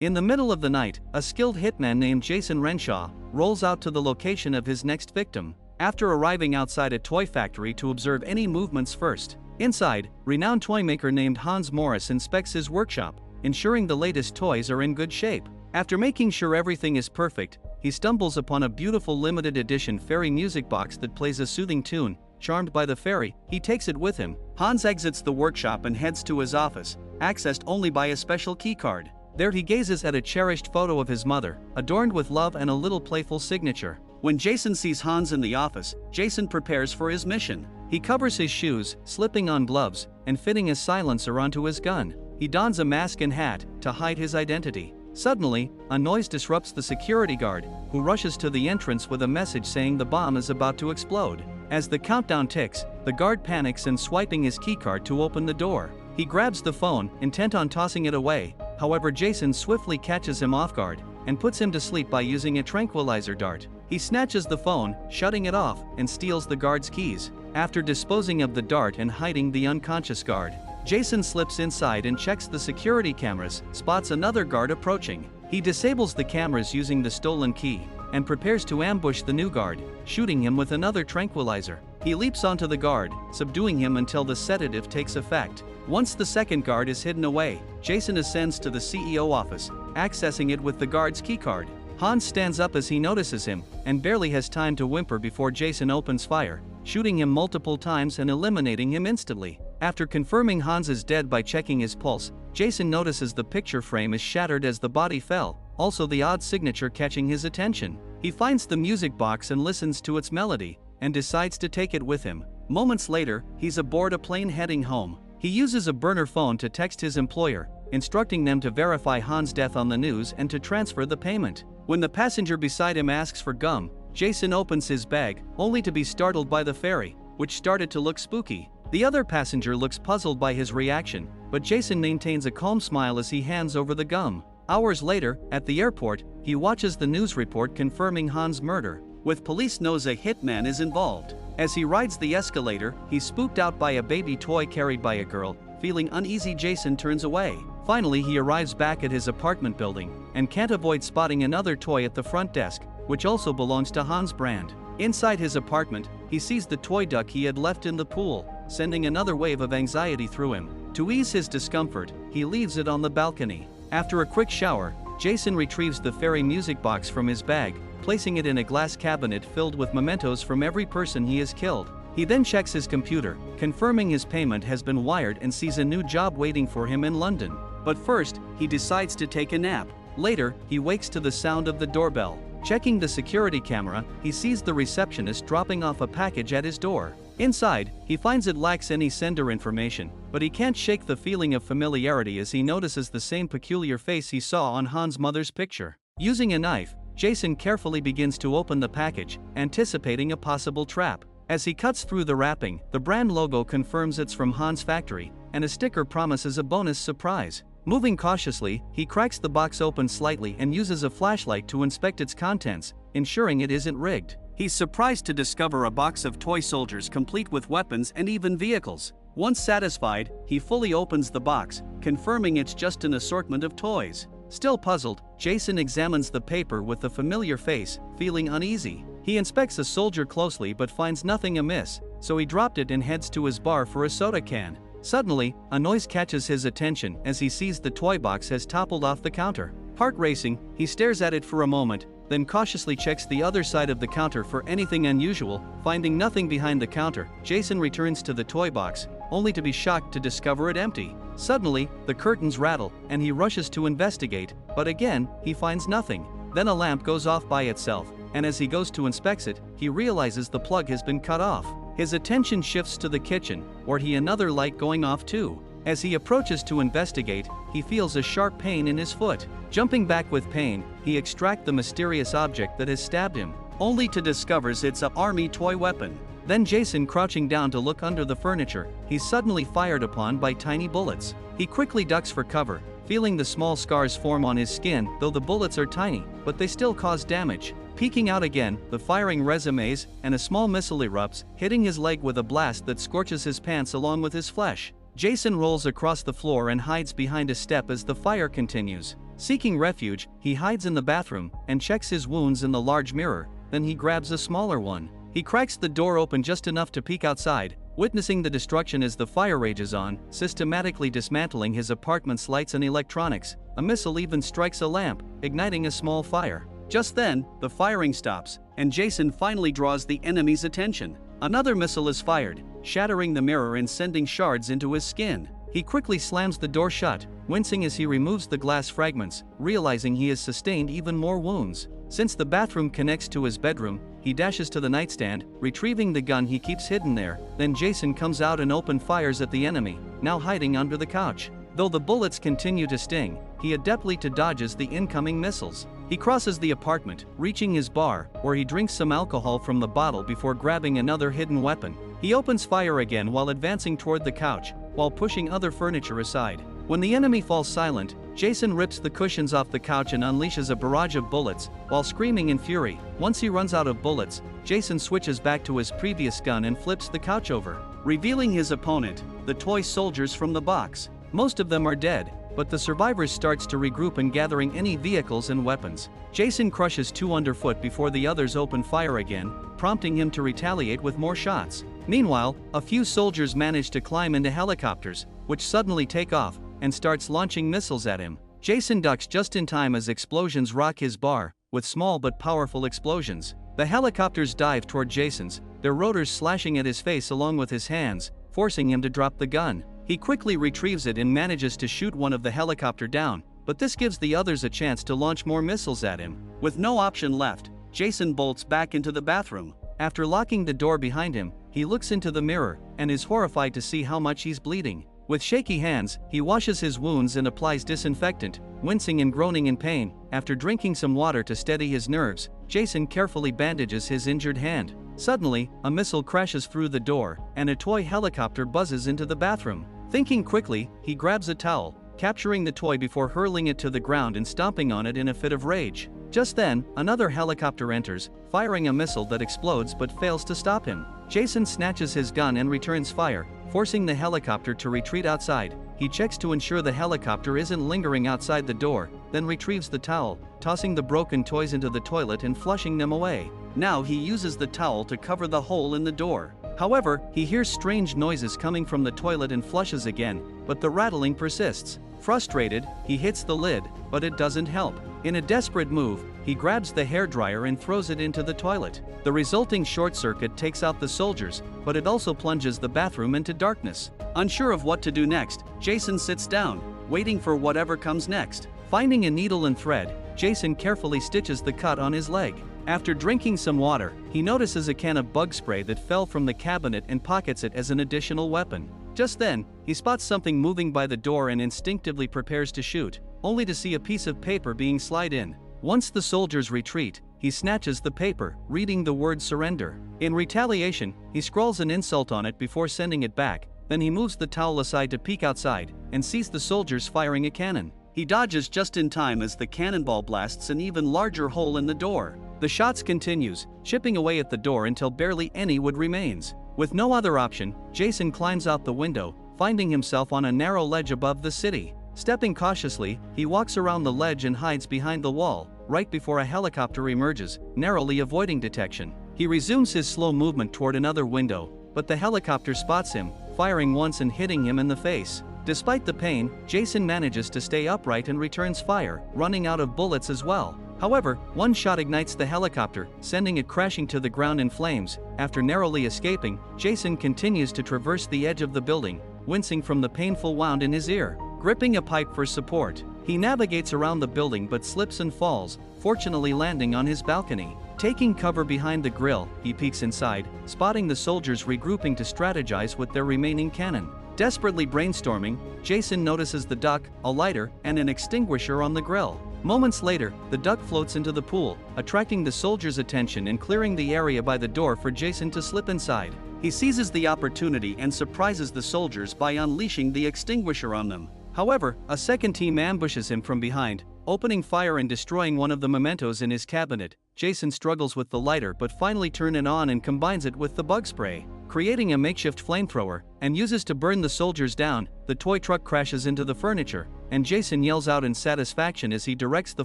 In the middle of the night, a skilled hitman named Jason Renshaw rolls out to the location of his next victim, after arriving outside a toy factory to observe any movements first. Inside, renowned toy maker named Hans Morris inspects his workshop, ensuring the latest toys are in good shape. After making sure everything is perfect, he stumbles upon a beautiful limited edition fairy music box that plays a soothing tune. Charmed by the fairy, he takes it with him. Hans exits the workshop and heads to his office, accessed only by a special keycard. There he gazes at a cherished photo of his mother, adorned with love and a little playful signature. When Jason sees Hans in the office, Jason prepares for his mission. He covers his shoes, slipping on gloves, and fitting a silencer onto his gun. He dons a mask and hat to hide his identity. Suddenly, a noise disrupts the security guard, who rushes to the entrance with a message saying the bomb is about to explode. As the countdown ticks, the guard panics and swiping his keycard to open the door. He grabs the phone, intent on tossing it away. However, Jason swiftly catches him off guard and puts him to sleep by using a tranquilizer dart. He snatches the phone, shutting it off, and steals the guard's keys. After disposing of the dart and hiding the unconscious guard, Jason slips inside and checks the security cameras, spots another guard approaching. He disables the cameras using the stolen key, and prepares to ambush the new guard, shooting him with another tranquilizer. He leaps onto the guard, subduing him until the sedative takes effect. Once the second guard is hidden away, Jason ascends to the CEO office, accessing it with the guard's keycard. Hans stands up as he notices him, and barely has time to whimper before Jason opens fire, shooting him multiple times and eliminating him instantly. After confirming Hans is dead by checking his pulse, Jason notices the picture frame is shattered as the body fell, also the odd signature catching his attention. He finds the music box and listens to its melody, and decides to take it with him. Moments later, he's aboard a plane heading home. He uses a burner phone to text his employer, instructing them to verify Hans' death on the news and to transfer the payment. When the passenger beside him asks for gum, Jason opens his bag, only to be startled by the fairy, which started to look spooky. The other passenger looks puzzled by his reaction, but Jason maintains a calm smile as he hands over the gum. Hours later, at the airport, he watches the news report confirming Hans' murder. With police knows a hitman is involved. As he rides the escalator, he's spooked out by a baby toy carried by a girl. Feeling uneasy, Jason turns away. Finally, he arrives back at his apartment building, and can't avoid spotting another toy at the front desk, which also belongs to Hans' brand. Inside his apartment, he sees the toy duck he had left in the pool, sending another wave of anxiety through him. To ease his discomfort, he leaves it on the balcony. After a quick shower, Jason retrieves the fairy music box from his bag, placing it in a glass cabinet filled with mementos from every person he has killed. He then checks his computer, confirming his payment has been wired and sees a new job waiting for him in London. But first, he decides to take a nap. Later, he wakes to the sound of the doorbell. Checking the security camera, he sees the receptionist dropping off a package at his door. Inside, he finds it lacks any sender information, but he can't shake the feeling of familiarity as he notices the same peculiar face he saw on Hans' mother's picture. Using a knife, Jason carefully begins to open the package, anticipating a possible trap. As he cuts through the wrapping, the brand logo confirms it's from Hans' factory, and a sticker promises a bonus surprise. Moving cautiously, he cracks the box open slightly and uses a flashlight to inspect its contents, ensuring it isn't rigged. He's surprised to discover a box of toy soldiers complete with weapons and even vehicles. Once satisfied, he fully opens the box, confirming it's just an assortment of toys. Still puzzled, Jason examines the paper with the familiar face, feeling uneasy. He inspects a soldier closely but finds nothing amiss, so he dropped it and heads to his bar for a soda can. Suddenly, a noise catches his attention as he sees the toy box has toppled off the counter. Heart racing, he stares at it for a moment, then cautiously checks the other side of the counter for anything unusual. Finding nothing behind the counter, Jason returns to the toy box, only to be shocked to discover it empty. Suddenly, the curtains rattle, and he rushes to investigate, but again, he finds nothing. Then a lamp goes off by itself, and as he goes to inspect it, he realizes the plug has been cut off. His attention shifts to the kitchen, where he another light going off too. As he approaches to investigate, he feels a sharp pain in his foot. Jumping back with pain, he extracts the mysterious object that has stabbed him, only to discover it's an army toy weapon. Then Jason, crouching down to look under the furniture, he's suddenly fired upon by tiny bullets. He quickly ducks for cover, feeling the small scars form on his skin, though the bullets are tiny, but they still cause damage. Peeking out again, the firing resumes, and a small missile erupts, hitting his leg with a blast that scorches his pants along with his flesh. Jason rolls across the floor and hides behind a step as the fire continues. Seeking refuge, he hides in the bathroom and checks his wounds in the large mirror, then he grabs a smaller one. He cracks the door open just enough to peek outside, witnessing the destruction as the fire rages on, systematically dismantling his apartment's lights and electronics. A missile even strikes a lamp, igniting a small fire. Just then, the firing stops, and Jason finally draws the enemy's attention. Another missile is fired, shattering the mirror and sending shards into his skin. He quickly slams the door shut, wincing as he removes the glass fragments, realizing he has sustained even more wounds. Since the bathroom connects to his bedroom, he dashes to the nightstand, retrieving the gun he keeps hidden there. Then Jason comes out and open fires at the enemy, now hiding under the couch. Though the bullets continue to sting, he adeptly dodges the incoming missiles. He crosses the apartment, reaching his bar, where he drinks some alcohol from the bottle before grabbing another hidden weapon. He opens fire again while advancing toward the couch, while pushing other furniture aside. When the enemy falls silent, Jason rips the cushions off the couch and unleashes a barrage of bullets, while screaming in fury. Once he runs out of bullets, Jason switches back to his previous gun and flips the couch over, revealing his opponent, the toy soldiers from the box. Most of them are dead, but the survivors starts to regroup and gathering any vehicles and weapons. Jason crushes two underfoot before the others open fire again, prompting him to retaliate with more shots. Meanwhile, a few soldiers manage to climb into helicopters, which suddenly take off, and starts launching missiles at him. Jason ducks just in time as explosions rock his bar, with small but powerful explosions. The helicopters dive toward Jason's, their rotors slashing at his face along with his hands, forcing him to drop the gun. He quickly retrieves it and manages to shoot one of the helicopter down, but this gives the others a chance to launch more missiles at him. With no option left, Jason bolts back into the bathroom. After locking the door behind him, he looks into the mirror, and is horrified to see how much he's bleeding. With shaky hands, he washes his wounds and applies disinfectant, wincing and groaning in pain. After drinking some water to steady his nerves, Jason carefully bandages his injured hand. Suddenly, a missile crashes through the door, and a toy helicopter buzzes into the bathroom. Thinking quickly, he grabs a towel, capturing the toy before hurling it to the ground and stomping on it in a fit of rage. Just then, another helicopter enters, firing a missile that explodes but fails to stop him. Jason snatches his gun and returns fire, forcing the helicopter to retreat outside. He checks to ensure the helicopter isn't lingering outside the door, then retrieves the towel, tossing the broken toys into the toilet and flushing them away. Now he uses the towel to cover the hole in the door. However, he hears strange noises coming from the toilet and flushes again, but the rattling persists. Frustrated, he hits the lid, but it doesn't help. In a desperate move, he grabs the hairdryer and throws it into the toilet. The resulting short circuit takes out the soldiers, but it also plunges the bathroom into darkness. Unsure of what to do next, Jason sits down, waiting for whatever comes next. Finding a needle and thread, Jason carefully stitches the cut on his leg. After drinking some water, he notices a can of bug spray that fell from the cabinet and pockets it as an additional weapon. Just then, he spots something moving by the door and instinctively prepares to shoot, only to see a piece of paper being slid in. Once the soldiers retreat, he snatches the paper, reading the word surrender. In retaliation, he scrawls an insult on it before sending it back, then he moves the towel aside to peek outside, and sees the soldiers firing a cannon. He dodges just in time as the cannonball blasts an even larger hole in the door. The shots continues, chipping away at the door until barely any wood remains. With no other option, Jason climbs out the window, finding himself on a narrow ledge above the city. Stepping cautiously, he walks around the ledge and hides behind the wall, right before a helicopter emerges, narrowly avoiding detection. He resumes his slow movement toward another window, but the helicopter spots him, firing once and hitting him in the face. Despite the pain, Jason manages to stay upright and returns fire, running out of bullets as well. However, one shot ignites the helicopter, sending it crashing to the ground in flames. After narrowly escaping, Jason continues to traverse the edge of the building, wincing from the painful wound in his ear. Gripping a pipe for support, he navigates around the building but slips and falls, fortunately landing on his balcony. Taking cover behind the grill, he peeks inside, spotting the soldiers regrouping to strategize with their remaining cannon. Desperately brainstorming, Jason notices the duck, a lighter, and an extinguisher on the grill. Moments later, the duck floats into the pool, attracting the soldiers' attention and clearing the area by the door for Jason to slip inside. He seizes the opportunity and surprises the soldiers by unleashing the extinguisher on them. However, a second team ambushes him from behind, opening fire and destroying one of the mementos in his cabinet. Jason struggles with the lighter but finally turns it on and combines it with the bug spray, creating a makeshift flamethrower, and uses to burn the soldiers down. The toy truck crashes into the furniture, and Jason yells out in satisfaction as he directs the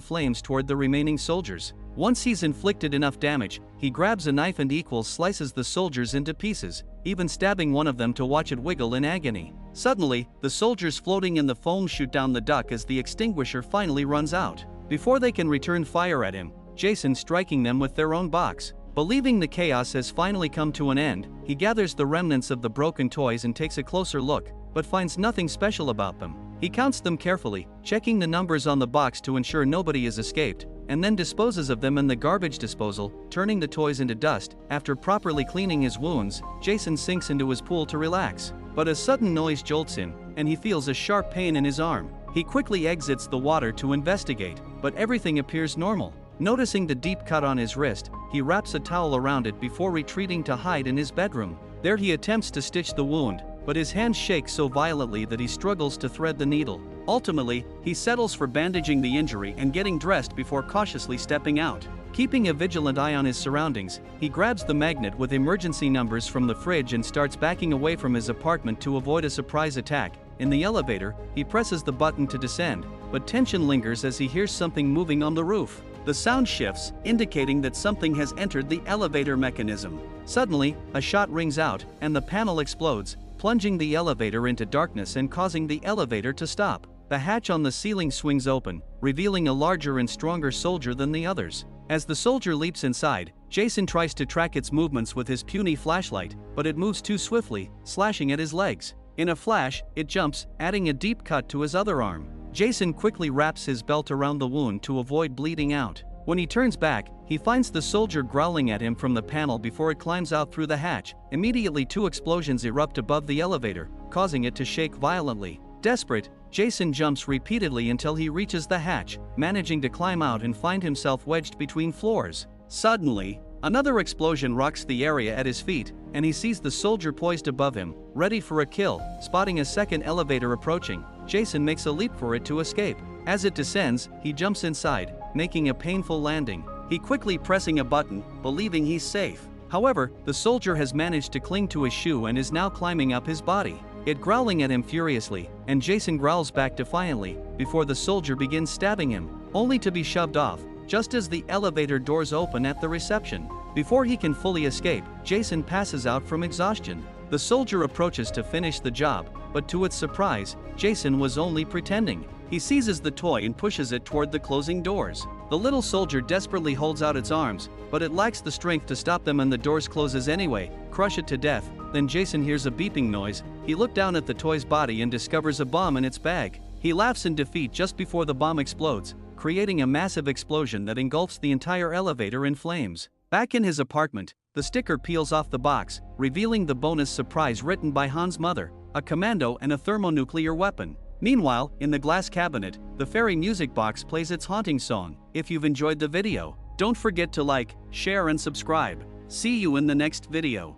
flames toward the remaining soldiers. Once he's inflicted enough damage, he grabs a knife and slices the soldiers into pieces, even stabbing one of them to watch it wiggle in agony. Suddenly, the soldiers floating in the foam shoot down the duck as the extinguisher finally runs out. Before they can return fire at him, Jason striking them with their own box. Believing the chaos has finally come to an end, he gathers the remnants of the broken toys and takes a closer look, but finds nothing special about them. He counts them carefully, checking the numbers on the box to ensure nobody has escaped, and then disposes of them in the garbage disposal, turning the toys into dust. After properly cleaning his wounds, Jason sinks into his pool to relax. But a sudden noise jolts him, and he feels a sharp pain in his arm. He quickly exits the water to investigate, but everything appears normal. Noticing the deep cut on his wrist, he wraps a towel around it before retreating to hide in his bedroom. There he attempts to stitch the wound, but his hands shake so violently that he struggles to thread the needle. Ultimately, he settles for bandaging the injury and getting dressed before cautiously stepping out. Keeping a vigilant eye on his surroundings, he grabs the magnet with emergency numbers from the fridge and starts backing away from his apartment to avoid a surprise attack. In the elevator, he presses the button to descend, but tension lingers as he hears something moving on the roof. The sound shifts, indicating that something has entered the elevator mechanism. Suddenly, a shot rings out, and the panel explodes, plunging the elevator into darkness and causing the elevator to stop. The hatch on the ceiling swings open, revealing a larger and stronger soldier than the others. As the soldier leaps inside, Jason tries to track its movements with his puny flashlight, but it moves too swiftly, slashing at his legs. In a flash, it jumps, adding a deep cut to his other arm. Jason quickly wraps his belt around the wound to avoid bleeding out. When he turns back, he finds the soldier growling at him from the panel before it climbs out through the hatch. Immediately, two explosions erupt above the elevator, causing it to shake violently. Desperate, Jason jumps repeatedly until he reaches the hatch, managing to climb out and find himself wedged between floors. Suddenly, another explosion rocks the area at his feet, and he sees the soldier poised above him, ready for a kill. Spotting a second elevator approaching, Jason makes a leap for it to escape. As it descends, he jumps inside, making a painful landing. He quickly pressing a button, believing he's safe. However, the soldier has managed to cling to his shoe and is now climbing up his body. It growling at him furiously, and Jason growls back defiantly, before the soldier begins stabbing him, only to be shoved off, just as the elevator doors open at the reception. Before he can fully escape, Jason passes out from exhaustion. The soldier approaches to finish the job, but to its surprise, Jason was only pretending. He seizes the toy and pushes it toward the closing doors. The little soldier desperately holds out its arms, but it lacks the strength to stop them and the doors closes anyway, crush it to death. Then Jason hears a beeping noise. He looks down at the toy's body and discovers a bomb in its bag. He laughs in defeat just before the bomb explodes, creating a massive explosion that engulfs the entire elevator in flames. Back in his apartment, the sticker peels off the box, revealing the bonus surprise written by Han's mother, a commando and a thermonuclear weapon. Meanwhile, in the glass cabinet, the fairy music box plays its haunting song. If you've enjoyed the video, don't forget to like, share and subscribe. See you in the next video.